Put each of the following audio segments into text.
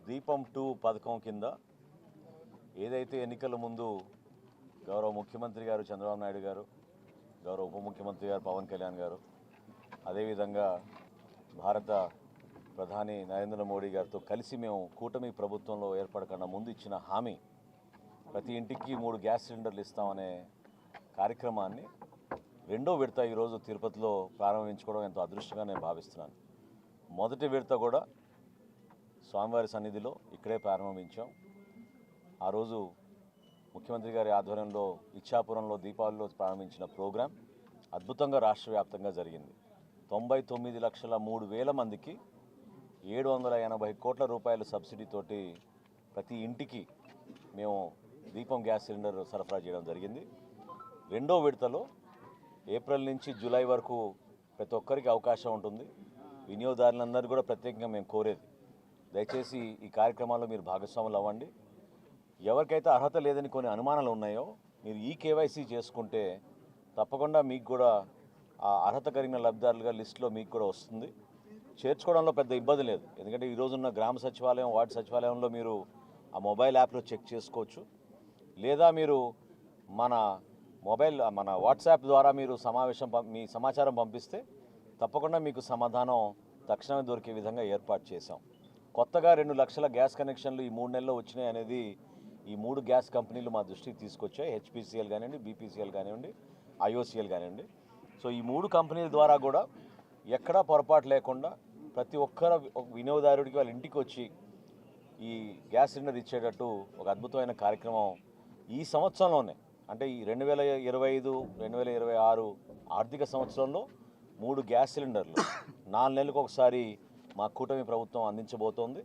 దీపం 2 పథకం కింద ఏదైతే ఎన్నికల ముందు గౌరవ ముఖ్యమంత్రి గారు చంద్రబాబు నాయుడు గారు, గౌరవ ఉప ముఖ్యమంత్రి గారు పవన్ కళ్యాణ్ గారు, అదేవిధంగా భారత ప్రధాని నరేంద్ర మోడీ గారితో కలిసి మేము కూటమి ప్రభుత్వంలో ఏర్పడకుండా ముందు ఇచ్చిన హామీ ప్రతి ఇంటికి 3 గ్యాస్ సిలిండర్లు ఇస్తామనే కార్యక్రమాన్ని రెండో విడత ఈరోజు తిరుపతిలో ప్రారంభించుకోవడం ఎంతో అదృష్టంగా నేను భావిస్తున్నాను. మొదటి విడత కూడా స్వామివారి సన్నిధిలో ఇక్కడే ప్రారంభించాం. ఆ రోజు ముఖ్యమంత్రి గారి ఆధ్వర్యంలో ఇచ్చాపురంలో దీపావళిలో ప్రారంభించిన ప్రోగ్రాం అద్భుతంగా రాష్ట్ర వ్యాప్తంగా జరిగింది. 99,03,000 మందికి 780 కోట్ల రూపాయల సబ్సిడీతోటి ప్రతి ఇంటికి మేము దీపం గ్యాస్ సిలిండర్ సరఫరా చేయడం జరిగింది. రెండో విడతలో ఏప్రిల్ నుంచి జూలై వరకు ప్రతి ఒక్కరికి అవకాశం ఉంటుంది. వినియోగదారులందరూ కూడా ప్రత్యేకంగా మేము కోరేది, దయచేసి ఈ కార్యక్రమాల్లో మీరు భాగస్వాములు అవ్వండి. ఎవరికైతే అర్హత లేదని కొన్ని అనుమానాలు ఉన్నాయో మీరు ఈ కేవైసీ చేసుకుంటే తప్పకుండా మీకు కూడా ఆ అర్హత కలిగిన లబ్ధిదారులుగా లిస్టులో మీకు కూడా వస్తుంది. చేర్చుకోవడంలో పెద్ద ఇబ్బంది లేదు, ఎందుకంటే ఈరోజున్న గ్రామ సచివాలయం, వార్డు సచివాలయంలో మీరు ఆ మొబైల్ యాప్లో చెక్ చేసుకోవచ్చు. లేదా మీరు మన వాట్సాప్ ద్వారా మీరు మీ సమాచారం పంపిస్తే తప్పకుండా మీకు సమాధానం తక్షణమే దొరికే విధంగా ఏర్పాటు చేశాం. కొత్తగా 2 లక్షల గ్యాస్ కనెక్షన్లు ఈ 3 నెలల్లో వచ్చినాయి అనేది ఈ 3 గ్యాస్ కంపెనీలు మా దృష్టికి తీసుకొచ్చాయి. హెచ్పిసిఎల్ కానివ్వండి, బీపీసీఎల్ కానివ్వండి, ఐఓసీఎల్ కానివ్వండి. సో ఈ 3 కంపెనీల ద్వారా కూడా ఎక్కడా పొరపాటు లేకుండా ప్రతి ఒక్కరు వినియోగదారుడికి వాళ్ళ ఇంటికి వచ్చి ఈ గ్యాస్ సిలిండర్ ఇచ్చేటట్టు ఒక అద్భుతమైన కార్యక్రమం ఈ సంవత్సరంలోనే, అంటే ఈ 2025, 2026 ఆర్థిక సంవత్సరంలో 3 గ్యాస్ సిలిండర్లు 4 నెలలకు ఒకసారి మా కూటమి ప్రభుత్వం అందించబోతోంది.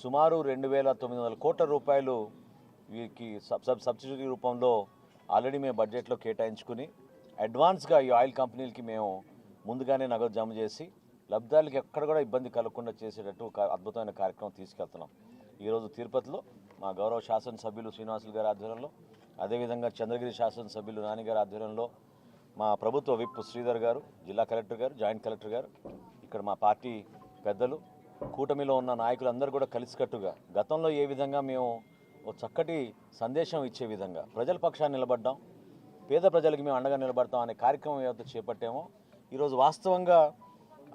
సుమారు 2,900 కోట్ల రూపాయలు వీరికి సబ్సిడీ రూపంలో ఆల్రెడీ మేము బడ్జెట్లో కేటాయించుకుని అడ్వాన్స్గా ఈ ఆయిల్ కంపెనీలకి మేము ముందుగానే నగదు జమ చేసి లబ్ధిదారులకి ఎక్కడ కూడా ఇబ్బంది కలగకుండా చేసేటట్టు ఒక అద్భుతమైన కార్యక్రమం తీసుకెళ్తున్నాం. ఈరోజు తిరుపతిలో మా గౌరవ శాసనసభ్యులు శ్రీనివాసులు గారి ఆధ్వర్యంలో, అదేవిధంగా చంద్రగిరి శాసనసభ్యులు నాని గారి ఆధ్వర్యంలో, మా ప్రభుత్వ విప్ శ్రీధర్ గారు, జిల్లా కలెక్టర్ గారు, జాయింట్ కలెక్టర్ గారు, ఇక్కడ మా పార్టీ పెద్దలు, కూటమిలో ఉన్న నాయకులందరూ కూడా కలిసికట్టుగా గతంలో ఏ విధంగా మేము ఒక చక్కటి సందేశం ఇచ్చే విధంగా ప్రజల పక్షాన్ని నిలబడ్డాం, పేద ప్రజలకి మేము అండగా నిలబడతాం అనే కార్యక్రమం ఏదైతే చేపట్టామో ఈరోజు వాస్తవంగా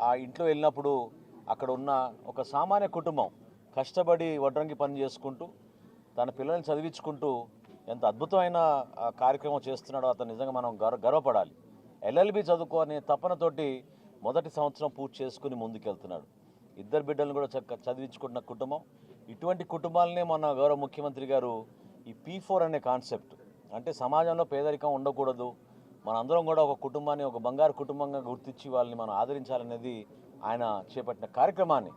ఆ ఇంట్లో వెళ్ళినప్పుడు అక్కడ ఉన్న ఒక సామాన్య కుటుంబం కష్టపడి వడ్రంగి పని చేసుకుంటూ తన పిల్లల్ని చదివించుకుంటూ ఎంత అద్భుతమైన కార్యక్రమం చేస్తున్నాడో అతను నిజంగా మనం గర్వపడాలి. ఎల్ఎల్బి చదువుకోనే తపనతోటి మొదటి సంవత్సరం పూర్తి చేసుకుని ముందుకెళ్తున్నాడు. 2 బిడ్డలను కూడా చదివించుకుంటున్న కుటుంబం. ఇటువంటి కుటుంబాలనే మన గౌరవ ముఖ్యమంత్రి గారు ఈ P4 అనే కాన్సెప్ట్, అంటే సమాజంలో పేదరికం ఉండకూడదు, మనందరం కూడా ఒక కుటుంబాన్ని ఒక బంగారు కుటుంబంగా గుర్తించి వాళ్ళని మనం ఆదరించాలనేది ఆయన చేపట్టిన కార్యక్రమాన్ని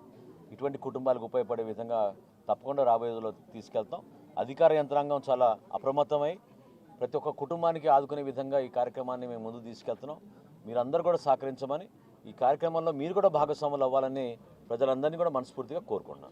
ఇటువంటి కుటుంబాలకు ఉపయోగపడే విధంగా తప్పకుండా రాబోయే రోజుల్లో తీసుకెళ్తాం. అధికార యంత్రాంగం చాలా అప్రమత్తమై ప్రతి ఒక్క కుటుంబానికి ఆదుకునే విధంగా ఈ కార్యక్రమాన్ని మేము ముందుకు తీసుకెళ్తున్నాం. మీరందరూ కూడా సహకరించమని, ఈ కార్యక్రమంలో మీరు కూడా భాగస్వాములు అవ్వాలని ప్రజలందరినీ కూడా మనస్ఫూర్తిగా కోరుకుంటున్నాను.